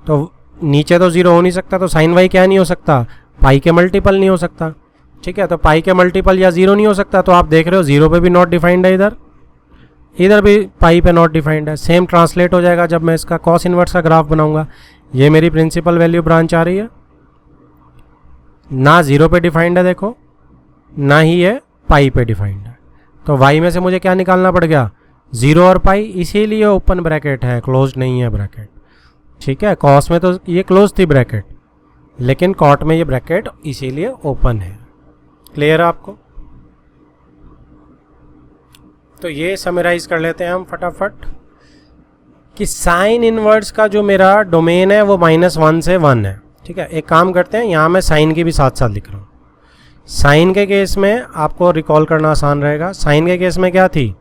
तो नीचे तो 0 हो नहीं सकता, तो साइन y क्या नहीं हो सकता, पाई के मल्टीपल नहीं हो सकता, ठीक है। तो पाई के मल्टीपल या 0 नहीं हो सकता, तो आप देख रहे हो 0 पे भी नॉट डिफाइंड है, इधर भी पाई पे नॉट डिफाइंड है। सेम ट्रांसलेट हो जाएगा जब मैं इसका cos इनवर्स का ग्राफ बनाऊंगा। ये मेरी प्रिंसिपल वैल्यू ब्रांच आ रही है, ना 0 पे डिफाइंड है देखो, ना ही ये पाई पे डिफाइंड है, तो y में से मुझे क्या निकालना पड़ गया, 0 और पाई, इसीलिए ओपन ब्रैकेट है, क्लोज नहीं है ब्रैकेट, ठीक है। कॉस में तो ये क्लोज थी ब्रैकेट, लेकिन कॉट में ये ब्रैकेट इसीलिए ओपन है, क्लियर है आपको? तो ये समराइज कर लेते हैं हम फटाफट कि साइन इनवर्स का जो मेरा डोमेन है वो -1 से 1 है। ठीक है, एक काम करते हैं, यहाँ मैं साइन की भी साथ साथ लिख रहा हूँ। साइन के केस में आपको रिकॉल करना आसान रहेगा। साइन के केस में क्या थी,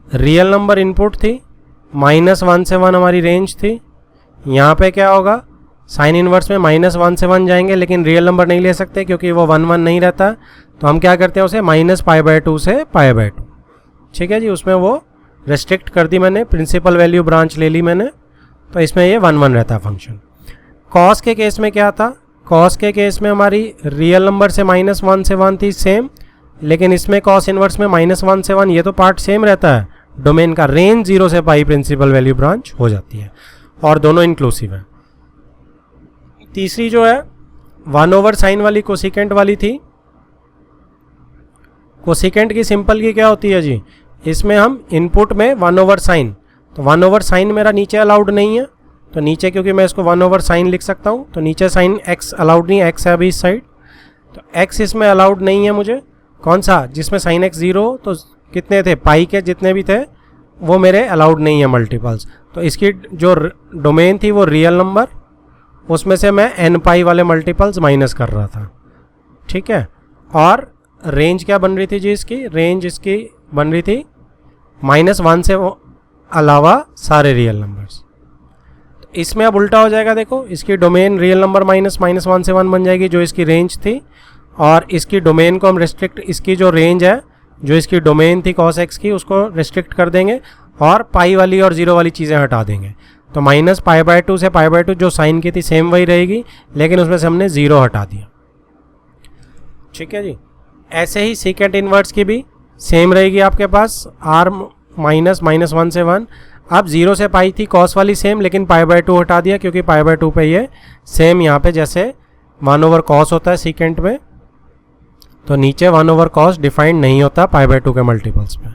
रियल नंबर इनपुट थी, -1 से 1 हमारी रेंज थी। यहाँ पे क्या होगा, साइन इनवर्स में -1 से 1 जाएंगे, लेकिन रियल नंबर नहीं ले सकते क्योंकि वो 1 1 नहीं रहता। तो हम क्या करते हैं, उसे -π/2 से π/2। ठीक है जी, उसमें वो रेस्ट्रिक्ट कर दी मैंने, प्रिंसिपल वैल्यू ब्रांच ले ली मैंने, तो इसमें ये 1 1 रहता है फंक्शन। कॉस के केस में क्या था, कॉस के केस में हमारी रियल नंबर से -1 से 1 थी सेम, लेकिन इसमें कॉस इनवर्स में -1 से 1 ये तो पार्ट सेम रहता है। डोमेन का रेंज 0 से π प्रिंसिपल वैल्यू ब्रांच हो जाती है और दोनों इंक्लूसिव है। तीसरी जो है 1/sin वाली कोसिकेंट वाली थी। कोसिकेंट की सिंपल की क्या होती है जी, इसमें हम इनपुट में 1/sin, तो 1/sin मेरा नीचे अलाउड नहीं है, तो नीचे क्योंकि मैं इसको 1/sin लिख सकता हूँ, तो नीचे साइन x अलाउड नहीं है, x है अभी इस साइड, तो x इसमें अलाउड नहीं है मुझे। कौन सा, जिसमें sin x 0 हो, तो कितने थे, पाई के जितने भी थे वो मेरे अलाउड नहीं है मल्टीपल्स। तो इसकी जो डोमेन थी वो रियल नंबर, उसमें से मैं n पाई वाले मल्टीपल्स माइनस कर रहा था। ठीक है, और रेंज क्या बन रही थी जी, इसकी रेंज इसकी बन रही थी -1 से अलावा सारे रियल नंबर्स। तो इसमें अब उल्टा हो जाएगा, देखो इसकी डोमेन रियल नंबर -1 से 1 बन जाएगी जो इसकी रेंज थी, और इसकी डोमेन को हम रेस्ट्रिक्ट, इसकी जो रेंज है जो इसकी डोमेन थी cos x की, उसको रेस्ट्रिक्ट कर देंगे और पाई वाली और 0 वाली चीज़ें हटा देंगे। तो -π/2 से π/2 जो साइन की थी सेम वही रहेगी, लेकिन उसमें से हमने 0 हटा दिया। ठीक है जी, ऐसे ही सीकेंट इनवर्स की भी सेम रहेगी आपके पास, r -1 से 1। अब 0 से पाई थी कॉस वाली सेम, लेकिन π/2 हटा दिया क्योंकि π/2 पे ये सेम यहाँ पे जैसे 1/cos होता है सीकेंट में, तो नीचे 1/cos डिफाइंड नहीं होता π/2 के मल्टीपल्स में,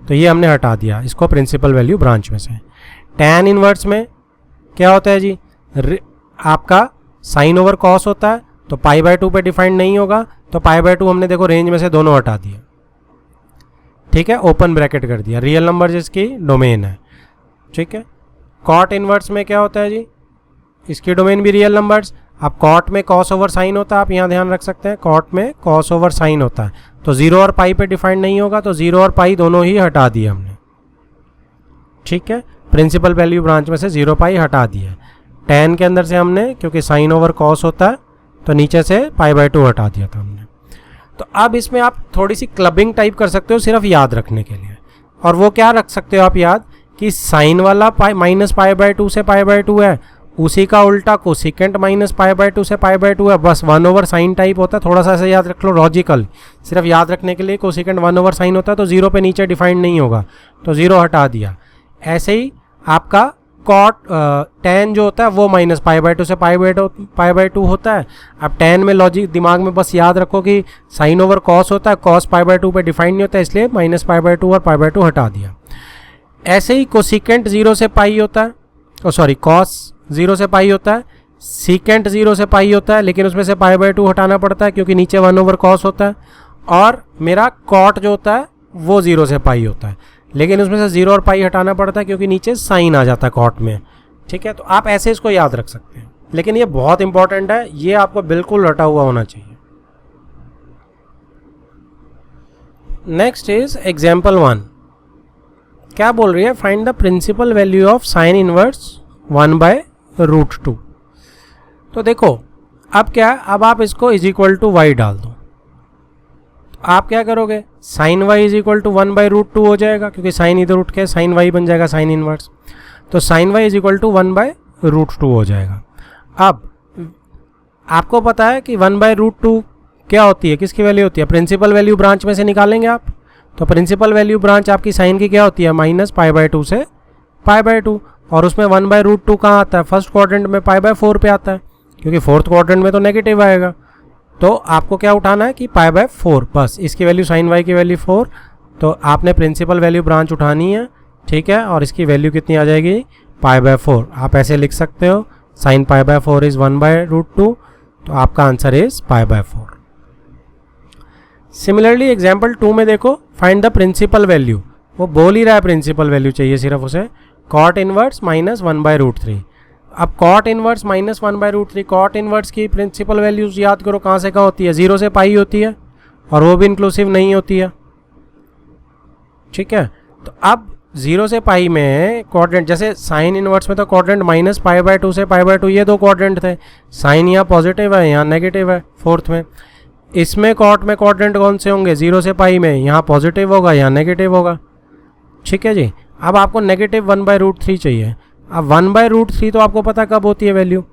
तो ये हमने हटा दिया इसको प्रिंसिपल वैल्यू ब्रांच में से। टैन इनवर्स में क्या होता है जी, आपका sin/cos होता है, तो π/2 पे डिफाइंड नहीं होगा, तो π/2 हमने देखो रेंज में से दोनों हटा दिए। ठीक है, ओपन ब्रैकेट कर दिया, रियल नंबर जिसकी डोमेन है। ठीक है, कॉट इनवर्स में क्या होता है जी, इसकी डोमेन भी रियल नंबर्स। अब कॉट में cos/sin होता है, आप यहाँ ध्यान रख सकते हैं, कॉट में cos/sin होता है, तो 0 और पाई पे डिफाइंड नहीं होगा, तो 0 और पाई दोनों ही हटा दिए हमने। ठीक है, प्रिंसिपल वैल्यू ब्रांच में से 0 पाई हटा दिया। टैन के अंदर से हमने, क्योंकि sin/cos होता है, तो नीचे से π/2 हटा दिया था हमने। तो अब इसमें आप थोड़ी सी क्लबिंग टाइप कर सकते हो सिर्फ याद रखने के लिए, और वो क्या रख सकते हो आप याद, कि साइन वाला -π/2 से π/2 है, उसी का उल्टा कोसिकेंट -π/2 से π/2 है, बस 1/sin टाइप होता है। थोड़ा सा ऐसे याद रख लो, लॉजिकल सिर्फ याद रखने के लिए, कोसिकेंट 1/sin होता है, तो 0 पे नीचे डिफाइंड नहीं होगा, तो 0 हटा दिया। ऐसे ही आपका कॉट टैन जो होता है वो -π/2 से π/2 होता है। अब टैन में लॉजिक दिमाग में बस याद रखो कि sin/cos होता है, cos π/2 पे डिफाइंड नहीं होता, इसलिए -π/2 और π/2 हटा दिया। ऐसे ही कोसिकेंट 0 से पाई होता है, cos 0 से पाई होता है, सीकेंट 0 से पाई होता है, लेकिन उसमें से π/2 हटाना पड़ता है क्योंकि नीचे 1/cos होता है। और मेरा कॉट जो होता है वो 0 से पाई होता है, लेकिन उसमें से 0 और पाई हटाना पड़ता है क्योंकि नीचे साइन आ जाता है कॉट में। ठीक है, तो आप ऐसे इसको याद रख सकते हैं, लेकिन ये बहुत इंपॉर्टेंट है, ये आपको बिल्कुल रटा हुआ होना चाहिए। Next is example 1। क्या बोल रही है, find the principal value of sine inverse 1/√2। तो देखो अब क्या, अब आप इसको =y डाल दो, तो आप क्या करोगे, साइन y =1/√2 हो जाएगा, क्योंकि साइन इधर उठ के साइन y बन जाएगा साइन इनवर्स, तो साइन y =1/√2 हो जाएगा। अब आपको पता है कि 1/√2 क्या होती है, किसकी वैल्यू होती है, प्रिंसिपल वैल्यू ब्रांच में से निकालेंगे आप, तो प्रिंसिपल वैल्यू ब्रांच आपकी साइन की क्या होती है, -π/2 से π/2, और उसमें 1/√2 कहाँ आता है, फर्स्ट क्वाड्रेंट में π/4 पे आता है, क्योंकि फोर्थ क्वाड्रेंट में तो नेगेटिव आएगा। तो आपको क्या उठाना है कि π/4, बस इसकी वैल्यू साइन y की वैल्यू 4, तो आपने प्रिंसिपल वैल्यू ब्रांच उठानी है। ठीक है, और इसकी वैल्यू कितनी आ जाएगी, π/4। आप ऐसे लिख सकते हो, साइन π/4 इज़ 1/√2, तो आपका आंसर इज π/4। सिमिलरली एग्जाम्पल 2 में देखो, फाइंड द प्रिंसिपल वैल्यू, वो बोल ही रहा है प्रिंसिपल वैल्यू चाहिए सिर्फ उसे, कॉट इनवर्स माइनस 1/√3। अब cot inverse minus 1/√3, cot inverse की प्रिंसिपल वैल्यूज याद करो कहाँ से कहाँ होती है, 0 से पाई होती है, और वो भी इंक्लूसिव नहीं होती है। ठीक है, तो अब 0 से पाई में क्वाड्रेंट, जैसे साइन इनवर्स में तो क्वाड्रेंट माइनस π/2 से π/2, ये दो क्वाड्रेंट थे, साइन यहाँ पॉजिटिव है यहाँ नेगेटिव है फोर्थ में। इसमें कॉट में क्वाड्रेंट कौन से होंगे, 0 से पाई में यहाँ पॉजिटिव होगा यहाँ नेगेटिव होगा। ठीक है जी, अब आपको नेगेटिव 1/√3 चाहिए। अब 1/√3 तो आपको पता कब होती है वैल्यू,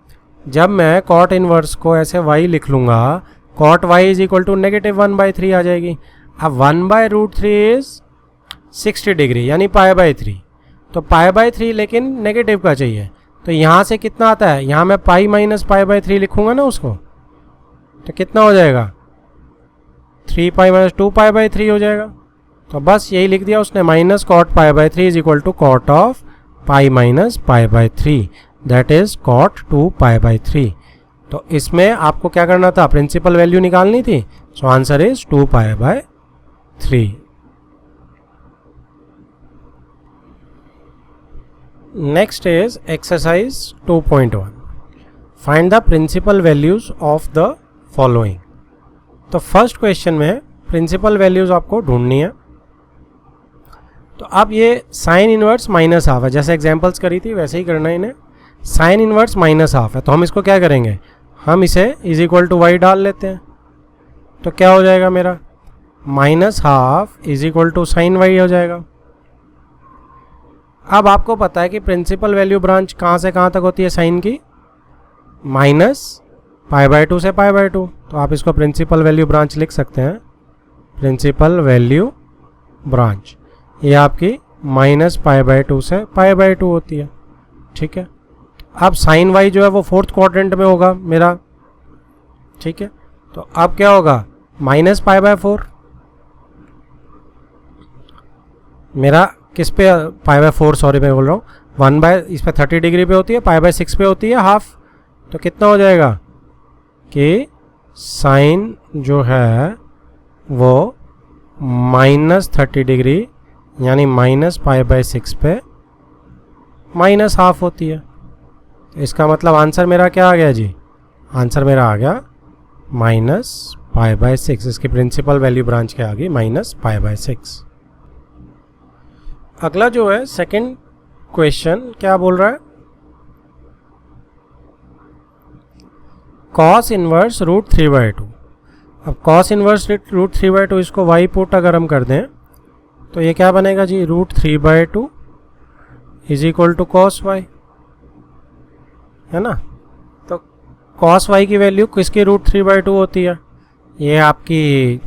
जब मैं कॉट इनवर्स को ऐसे y लिख लूँगा, cot y is equal to negative 1/3 आ जाएगी। अब 1/√3 इज 60 डिग्री यानी π/3, तो π/3 लेकिन नेगेटिव का चाहिए, तो यहाँ से कितना आता है, यहाँ मैं पाई माइनस π/3 लिखूँगा ना उसको, तो कितना हो जाएगा 3π माइनस 2π/3 हो जाएगा। तो बस यही लिख दिया उसने, minus cot π/3 is equal to cot of pi minus π/3, that is cot 2π/3। तो इसमें आपको क्या करना था, प्रिंसिपल वैल्यू निकालनी थी, so answer is 2π/3। Next is exercise 2.1, find the principal values of the following. तो फर्स्ट क्वेश्चन में प्रिंसिपल वैल्यूज आपको ढूंढनी है। तो अब ये साइन इनवर्स माइनस हाफ है, जैसे एग्जांपल्स करी थी वैसे ही करना है इन्हें। साइन इनवर्स माइनस हाफ है, तो हम इसको क्या करेंगे, हम इसे इज इक्वल टू वाई डाल लेते हैं, तो क्या हो जाएगा मेरा, minus half is equal to sine Y हो जाएगा। अब आपको पता है कि प्रिंसिपल वैल्यू ब्रांच कहाँ से कहाँ तक होती है साइन की, माइनस π/2 से π/2, तो आप इसको प्रिंसिपल वैल्यू ब्रांच लिख सकते हैं, प्रिंसिपल वैल्यू ब्रांच ये आपकी माइनस π/2 से π/2 होती है। ठीक है, अब साइन वाई जो है वो फोर्थ क्वाड्रेंट में होगा मेरा। ठीक है, तो अब क्या होगा, माइनस π/4 मेरा किस पे, π/4 सॉरी मैं बोल रहा हूँ, इस पे 30 डिग्री पे होती है, π/6 पे होती है हाफ, तो कितना हो जाएगा कि साइन जो है वो माइनस 30 डिग्री यानी माइनस π/6 पे माइनस हाफ होती है। तो इसका मतलब आंसर मेरा क्या आ गया जी, आंसर मेरा आ गया माइनस π/6, इसकी प्रिंसिपल वैल्यू ब्रांच क्या आ गई, माइनस π/6। अगला जो है सेकंड क्वेश्चन क्या बोल रहा है, कॉस इनवर्स √3/2। अब कॉस इनवर्स √3/2 इसको वाई पुट अगर हम कर दें तो ये क्या बनेगा जी, √3/2 is equal to cos Y, है ना। तो कॉस वाई की वैल्यू किसकी √3/2 होती है, ये आपकी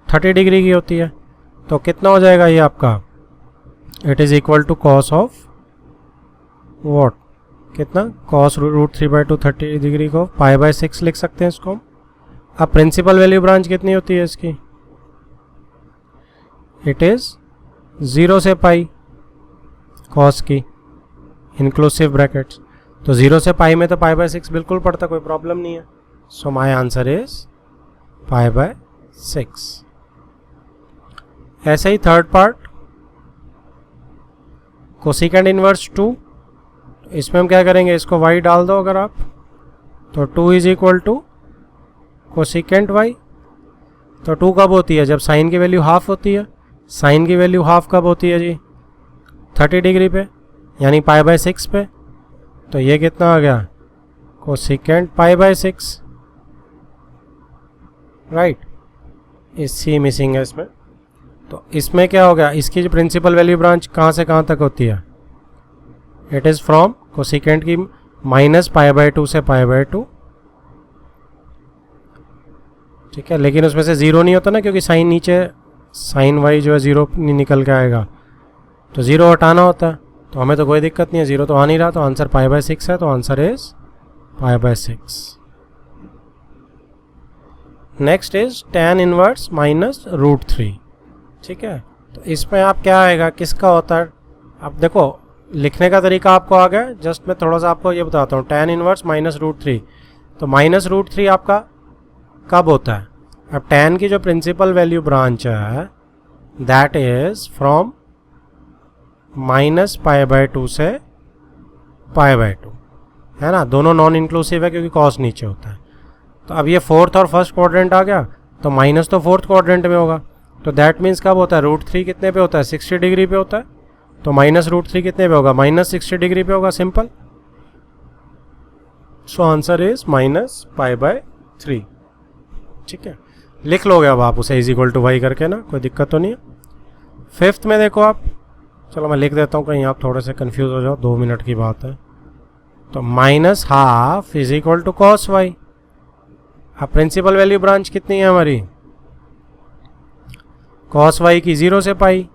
30 डिग्री की होती है, तो कितना हो जाएगा ये आपका, it is equal to cos of what, कितना, कॉस √3/2 30 डिग्री को π/6 लिख सकते हैं इसको। अब प्रिंसिपल वैल्यू ब्रांच कितनी होती है इसकी, इट इज 0 से पाई कॉस की इंक्लूसिव ब्रैकेट्स, तो 0 से पाई में तो π/6 बिल्कुल पड़ता, कोई प्रॉब्लम नहीं है, सो माई आंसर इज π/6। ऐसे ही थर्ड पार्ट, कोसिकेंड इनवर्स 2, इसमें हम क्या करेंगे, इसको y डाल दो अगर आप, तो 2 is equal to cosecant y। तो 2 कब होती है, जब साइन की वैल्यू हाफ होती है, साइन की वैल्यू हाफ कब होती है जी, 30 डिग्री पे यानी π/6 पे, तो ये कितना आ गया, कोसिकेंट π/6, राइट, इसी मिसिंग है इसमें। तो इसमें क्या हो गया, इसकी जो प्रिंसिपल वैल्यू ब्रांच कहाँ से कहाँ तक होती है, इट इज़ फ्रॉम कोसिकेंट की माइनस π/2 से π/2। ठीक है, लेकिन उसमें से ज़ीरो नहीं होता ना, क्योंकि साइन नीचे, साइन वाई जो है ज़ीरो नहीं निकल के आएगा, तो ज़ीरो हटाना होता है, तो हमें तो कोई दिक्कत नहीं है, ज़ीरो तो आ नहीं रहा, तो आंसर π/6 है, तो answer is π/6। Next is tan inverse minus √3। ठीक है, तो इसमें आप क्या आएगा, किसका होता है, अब देखो लिखने का तरीका आपको आ गया, जस्ट मैं थोड़ा सा आपको ये बताता हूँ, tan इनवर्स माइनस √3, तो माइनस √3 आपका कब होता है, अब tan की जो प्रिंसिपल वैल्यू ब्रांच है दैट इज फ्रॉम -π/2 से π/2, है ना, दोनों नॉन इंक्लूसिव है क्योंकि कॉस नीचे होता है। तो अब ये फोर्थ और फर्स्ट क्वाड्रेंट आ गया, तो माइनस तो फोर्थ क्वाड्रेंट में होगा, तो दैट मीन्स कब होता है, √3 कितने पे होता है, 60 डिग्री पे होता है, तो -√3 कितने पे होगा, -60 डिग्री पे होगा, सिंपल। So answer is -π/3। ठीक है, लिख लोगे अब आप उसे इज इक्वल टू वाई करके ना, कोई दिक्कत तो नहीं है। फिफ्थ में देखो आप, चलो मैं लिख देता हूँ कहीं आप थोड़े से कंफ्यूज हो जाओ, 2 मिनट की बात है। तो -½ is equal to cos Y. अब प्रिंसिपल वैल्यू ब्रांच कितनी है हमारी, कॉस वाई की 0 से पाई।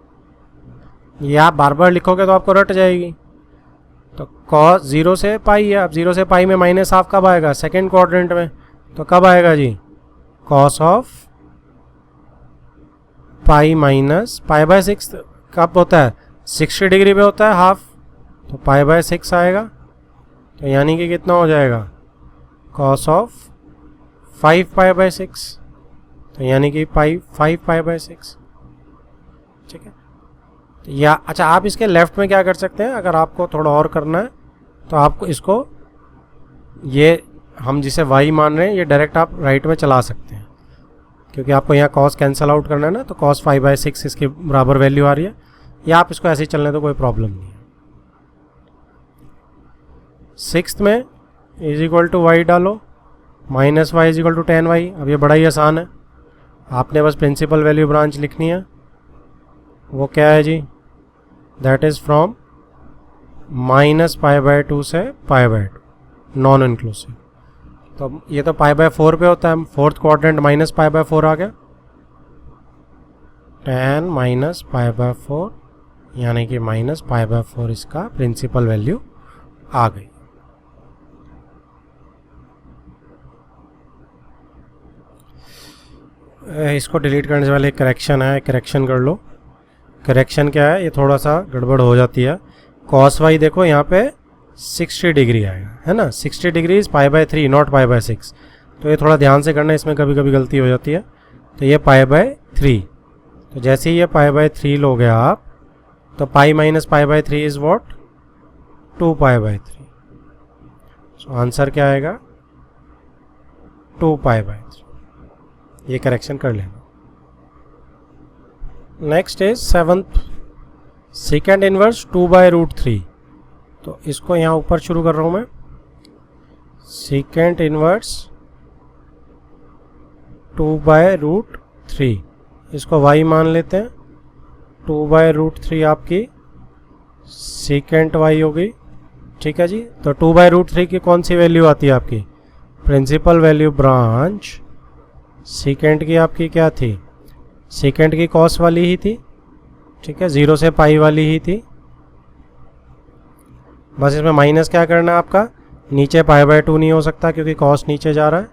ये आप बार बार लिखोगे तो आपको रट जाएगी। तो कॉस 0 से पाई है, अब 0 से पाई में -½ कब आएगा, सेकेंड क्वाड्रेंट में, तो कब आएगा जी, कॉस ऑफ पाई माइनस π/6 कब होता है, 60 डिग्री पे होता है हाफ, तो π/6 आएगा। तो यानी कि कितना हो जाएगा, कॉस ऑफ 5π/6, तो यानी कि 5π/6। ठीक है, तो या अच्छा आप इसके लेफ्ट में क्या कर सकते हैं, अगर आपको थोड़ा और करना है तो आपको इसको, ये हम जिसे y मान रहे हैं ये डायरेक्ट आप राइट में चला सकते हैं, क्योंकि आपको यहाँ cos कैंसिल आउट करना है ना, तो cos 5/6 इसकी बराबर वैल्यू आ रही है, या आप इसको ऐसे ही चलने तो कोई प्रॉब्लम नहीं है। सिक्स्थ में इज इक्वल टू वाई डालो, -y is equal to tan y। अब ये बड़ा ही आसान है, आपने बस प्रिंसिपल वैल्यू ब्रांच लिखनी है, वो क्या है जी, दैट इज फ्रॉम -π/2 से π/2, नॉन इंक्लूसिव। तो ये तो π/4 पे होता है, फोर्थ क्वाड्रेंट -π/4 आ गया, tan -π/4 यानी कि -π/4 इसका प्रिंसिपल वैल्यू आ गई। इसको डिलीट करने से पहले एक करेक्शन है, करेक्शन कर लो। करेक्शन क्या है, ये थोड़ा सा गड़बड़ हो जाती है। कॉस वाई देखो यहाँ पे 60 डिग्री आएगा, है ना, 60 डिग्री इज π/3 नॉट π/6, तो ये थोड़ा ध्यान से करना, इसमें कभी कभी गलती हो जाती है। तो ये π/3, तो जैसे ही ये π/3 लोगे आप, तो pi minus π/3 is what, 2π/3। So answer क्या आएगा, 2π/3। ये करेक्शन कर लेना। Next is seventh, secant inverse 2/√3। तो इसको यहाँ ऊपर शुरू कर रहा हूँ मैं, सेकेंड इनवर्स 2/√3, इसको y मान लेते हैं। 2/√3 आपकी सेकेंड y होगी, ठीक है जी। तो 2/√3 की कौन सी वैल्यू आती है आपकी, प्रिंसिपल वैल्यू ब्रांच सेकेंड की आपकी क्या थी, सेकेंड की कॉस वाली ही थी, ठीक है, 0 से पाई वाली ही थी। बस इसमें माइनस क्या करना है आपका, नीचे π/2 नहीं हो सकता क्योंकि कॉस नीचे जा रहा है।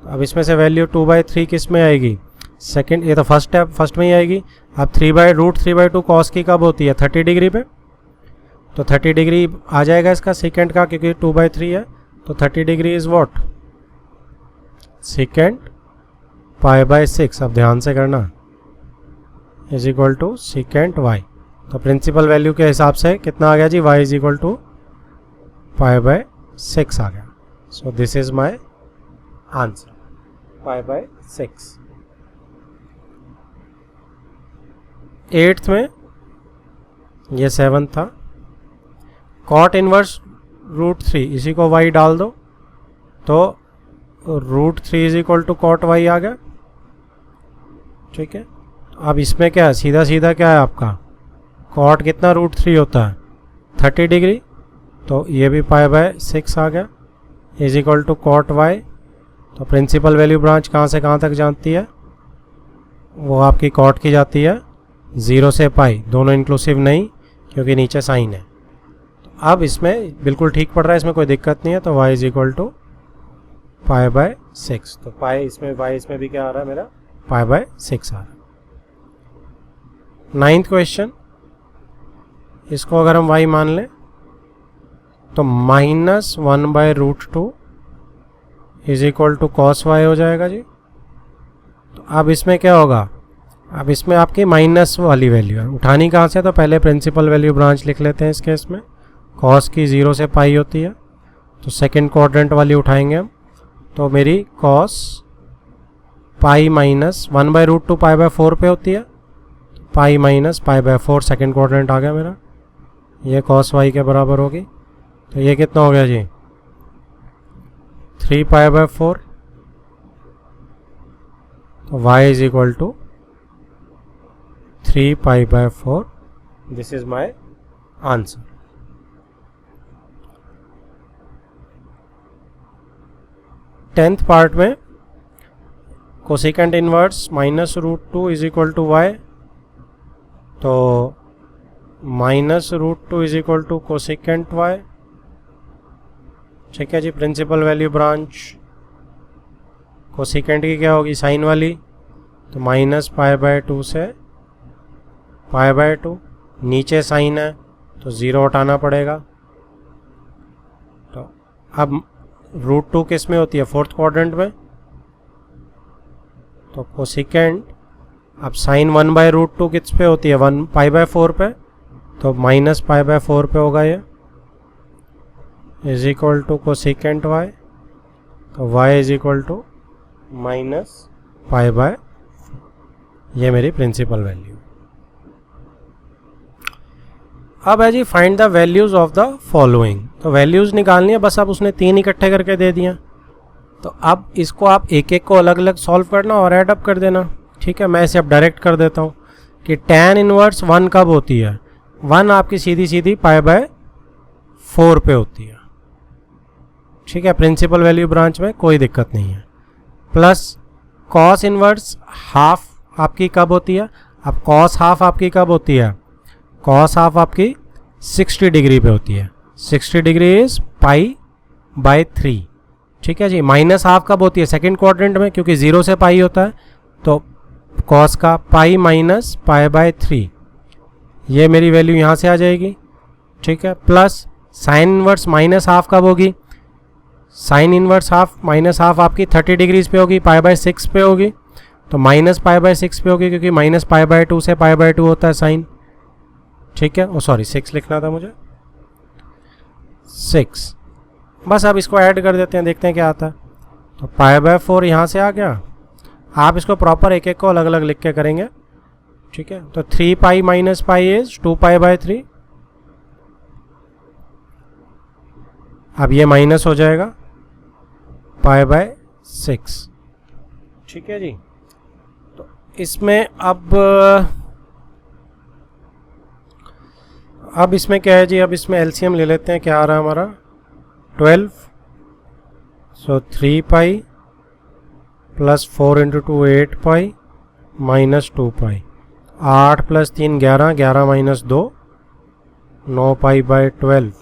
अब इसमें से वैल्यू 2/3 किस में आएगी, सेकेंड, ये तो फर्स्ट है, फर्स्ट में ही आएगी। अब 3/√3/2 कॉस की कब होती है, 30 डिग्री पे, तो 30 डिग्री आ जाएगा इसका सेकेंड का, क्योंकि 2/3 है, तो 30 डिग्री इज वॉट, सेकेंड π/6। अब ध्यान से करना, is equal to secant y. तो प्रिंसिपल वैल्यू के हिसाब से कितना आ गया जी, y इज इक्वल टू π/6 आ गया। So this is my answer, π/6। Eighth में, ये सेवंथ था, कॉट इनवर्स √3, इसी को y डाल दो, तो √3 is equal to cot y आ गया, ठीक है। अब इसमें क्या है, सीधा सीधा क्या है आपका, कॉट कितना √3 होता है, 30 डिग्री, तो ये भी π/6 आ गया, is equal to cot Y. तो प्रिंसिपल वैल्यू ब्रांच कहाँ से कहाँ तक जाती है, वो आपकी कॉट की जाती है 0 से पाई, दोनों इंक्लूसिव नहीं क्योंकि नीचे साइन है। तो अब इसमें बिल्कुल ठीक पड़ रहा है, इसमें कोई दिक्कत नहीं है। तो y इज इक्वल टू π/6, तो पाई इसमें, y इसमें भी क्या आ रहा है मेरा, π/6 आ रहा है। नाइन्थ क्वेश्चन, इसको अगर हम y मान लें तो -1/√2 is equal to cos Y हो जाएगा जी। तो अब इसमें क्या होगा, अब इसमें आपकी माइनस वाली वैल्यू है, उठानी कहाँ से, तो पहले प्रिंसिपल वैल्यू ब्रांच लिख लेते हैं इस केस में। कॉस की 0 से पाई होती है, तो सेकेंड क्वाड्रेंट वाली उठाएंगे हम। तो मेरी कॉस पाई माइनस 1/√2 पाई/4 पे होती है, पाई माइनस पाई/4 सेकेंड क्वाड्रेंट आ गया मेरा। ये कॉस वाई के बराबर होगी। तो ये कितना हो गया जी, 3 पाई/4। तो y इज इक्वल टू 3 पाई/4। This is my answer. Tenth part में cosecant inverse -√2 is equal to y. तो -√2 is equal to cosecant y. ठीक है जी। प्रिंसिपल वैल्यू ब्रांच कोसेकेंट की क्या होगी, साइन वाली। तो -π/2 से π/2, नीचे साइन है तो 0 हटाना पड़ेगा। तो अब √2 किस में होती है, फोर्थ क्वाड्रेंट में। तो कोसेकेंट अब साइन 1/√2 किस पे होती है, 1 π/4 पे। तो -π/4 पे होगा ये, is equal to cosecant y. तो y इज इक्वल टू -π/4। ये मेरी प्रिंसिपल वैल्यू। अब है जी find the values of the following. तो वैल्यूज निकालनी है, बस अब उसने 3 इकट्ठे करके दे दिया। तो अब इसको आप एक एक को अलग अलग सॉल्व करना और ऐड अप कर देना। ठीक है, मैं इसे अब डायरेक्ट कर देता हूँ कि tan इनवर्स 1 कब होती है, 1 आपकी सीधी सीधी π/4 पे होती है। ठीक है, प्रिंसिपल वैल्यू ब्रांच में कोई दिक्कत नहीं है। प्लस कॉस इनवर्स हाफ आपकी कब होती है, अब कॉस हाफ आपकी कब होती है, कॉस हाफ आपकी 60 डिग्री पे होती है। 60 डिग्री इज π/3। ठीक है जी। माइनस हाफ कब होती है, सेकेंड क्वाड्रेंट में, क्योंकि 0 से पाई होता है। तो कॉस का पाई माइनस π/3, ये मेरी वैल्यू यहाँ से आ जाएगी। ठीक है, plus sine inverse minus half कब होगी, sine inverse half minus half आपकी 30 डिग्रीज पे होगी, π/6 पे होगी। तो -π/6 पे होगी, क्योंकि -π/2 से π/2 होता है साइन। ठीक है, ओ सॉरी 6 लिखना था मुझे, 6। बस अब इसको ऐड कर देते हैं, देखते हैं क्या आता है। तो π/4 यहाँ से आ गया। आप इसको प्रॉपर एक एक को अलग अलग लिख के करेंगे। ठीक है, तो 3 पाई माइनस पाई इज 2 π/3। अब ये माइनस हो जाएगा π/6। ठीक है जी। तो इसमें अब इसमें क्या है जी, अब इसमें एलसीएम ले लेते हैं। क्या आ रहा है हमारा, 12। सो 3 पाई प्लस 4 × 2 8 पाई माइनस 2 पाई। 8 + 3 11, 11 - 2 9 π/12।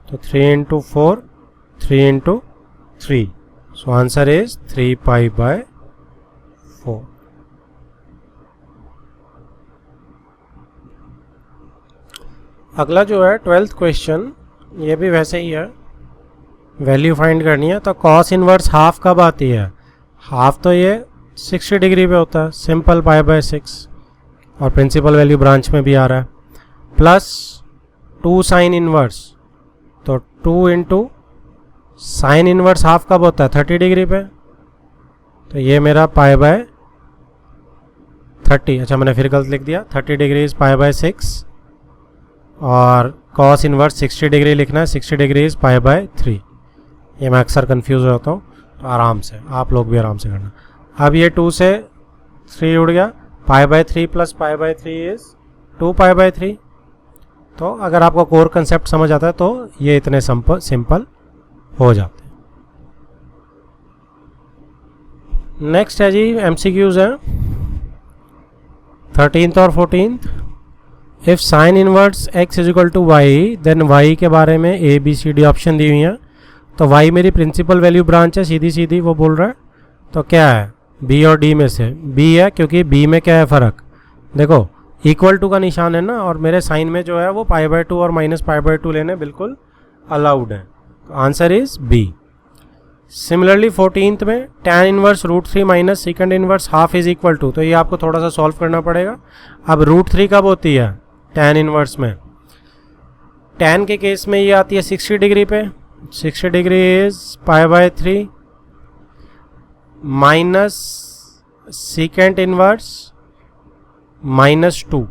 तो 3 × 4 3 × 3। सो आंसर इज 3 π/4। अगला जो है 12th क्वेश्चन, ये भी वैसे ही है, वैल्यू फाइंड करनी है। तो कॉस इनवर्स हाफ कब आती है, हाफ तो ये 60 डिग्री पे होता है, सिंपल π/6, और प्रिंसिपल वैल्यू ब्रांच में भी आ रहा है। प्लस 2 साइन इनवर्स, तो 2 × साइन इनवर्स हाफ कब होता है, 30 डिग्री पे। तो ये मेरा π/30, अच्छा मैंने फिर गलत लिख दिया, 30 डिग्री इज π/6, और कॉस इनवर्स 60 डिग्री लिखना है, 60 डिग्री इज π/3। ये मैं अक्सर कंफ्यूज हो जाता हूँ, तो आराम से आप लोग भी आराम से करना। अब ये 2 से 3 उड़ गया, π/3 + π/3 इज 2 π/3। तो अगर आपको कोर कंसेप्ट समझ आता है तो ये इतने सिंपल हो जाते हैं। नेक्स्ट है जी MCQs हैं 13th और 14th। If sine inverse x is equal to Y, then y के बारे में ABCD ऑप्शन दी हुई हैं। तो y मेरी प्रिंसिपल वैल्यू ब्रांच है, सीधी सीधी वो बोल रहा है। तो क्या है, B और D में से B है, क्योंकि B में क्या है फ़र्क, देखो इक्वल टू का निशान है ना, और मेरे साइन में जो है वो π/2 और -π/2 लेने बिल्कुल अलाउड है। तो answer is B। Similarly 14th में tan inverse √3 minus second inverse half is equal to, तो ये आपको थोड़ा सा सॉल्व करना पड़ेगा। अब √3 कब होती है tan इनवर्स में? tan के केस में ये आती है 60 डिग्री पे, 60 degree is π/3 minus second inverse -2।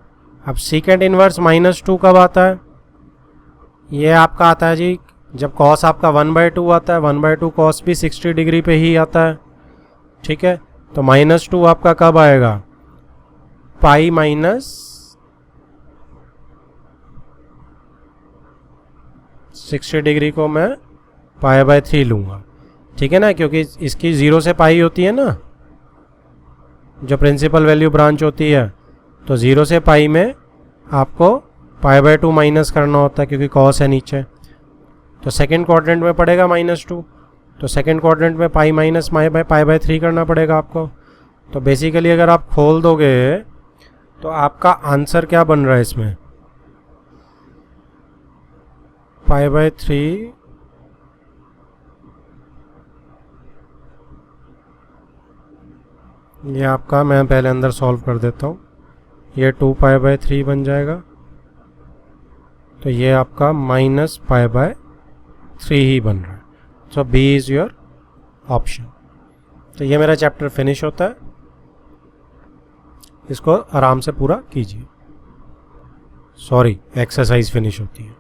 अब सेकेंड इनवर्स -2 कब आता है? ये आपका आता है जी जब कॉस आपका 1/2 आता है, 1/2 कॉस भी 60 डिग्री पे ही आता है, ठीक है। तो -2 आपका कब आएगा? पाई माइनस 60 डिग्री को मैं π/3 लूँगा, ठीक है ना, क्योंकि इसकी 0 से पाई होती है ना, जो प्रिंसिपल वैल्यू ब्रांच होती है, तो 0 से पाई में आपको π/2 माइनस करना होता है क्योंकि कॉस है नीचे। तो सेकेंड क्वाड्रेंट में पड़ेगा -2, तो सेकेंड क्वाड्रेंट में पाई माइनस π/3 करना पड़ेगा आपको। तो बेसिकली अगर आप खोल दोगे तो आपका आंसर क्या बन रहा है इसमें? π/3 ये आपका, मैं पहले अंदर सॉल्व कर देता हूँ, ये 2π/3 बन जाएगा, तो ये आपका -π/3 ही बन रहा है। सो बी इज़ योर ऑप्शन। तो ये मेरा चैप्टर फिनिश होता है, इसको आराम से पूरा कीजिए। सॉरी, एक्सरसाइज फिनिश होती है।